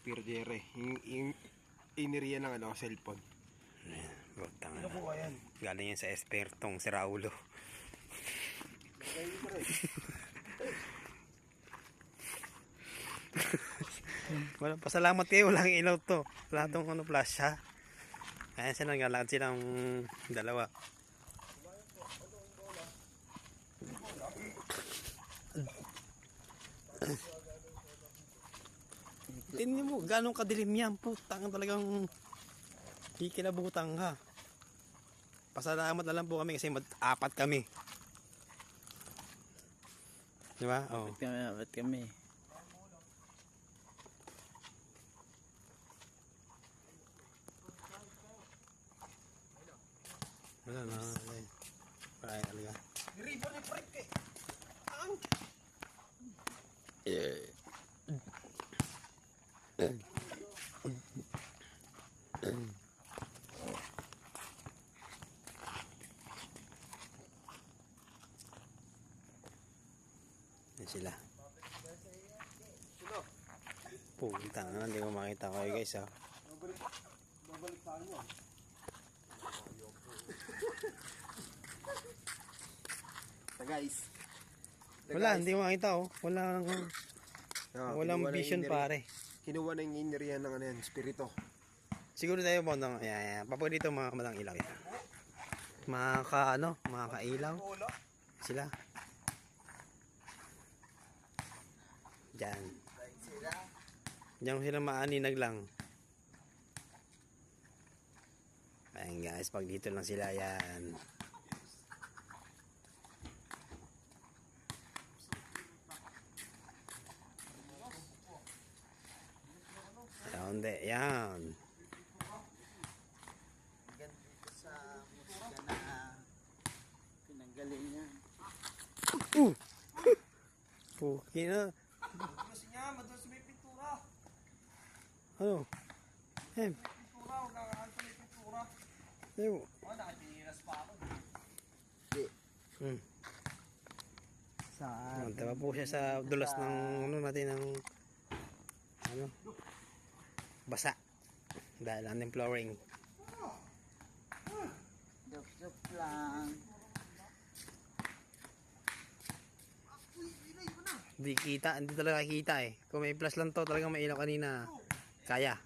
Spirdere. Yung iniriya ng ano, cellphone. Butang Ano po yan? galing yan sa espertong si Raulo. Walang pasalamat kayo, walang ilaw to. Wala tong ano, flash ha. Ayan sila, naglalakad silang dalawa. Tingnan mo, ganong kadilim yan. Putang, talagang kikilabutan ka. Pasalamat na lang po kami kasi apat kami. Di ba? Oh. Apat kami. Wala na. Parang talaga. Ribbon ni Frank eh. Ang! Yan sila. Pupunta na, hindi ko makita kayo guys ha. Babalik sa ano. Guys. Wala, hindi ko makita oh. Walang vision pare. Kinuha na yung iniriya ng ano yan, spirito. Siguro tayo po ng papo dito mga kamatang ilaw yan. Mga kailaw. Sila. Diyan. Diyan sila maaninag lang. Ayan guys, pag dito lang sila yan. Ayan, yan. Ganito sa musika na pinanggaling niya. Puki na. Kasi niya, madalas may pintura. Ano? Pintura, huwag kakakanto may pintura. Ayaw. Nakatinilas pa ako. Sa Tama po siya sa dulas ng ano natin ng ano basa dahil ang flooring. joke lang. Hindi talaga kita eh. Kung may plus lang to, talagang may ilaw kanina. Kaya.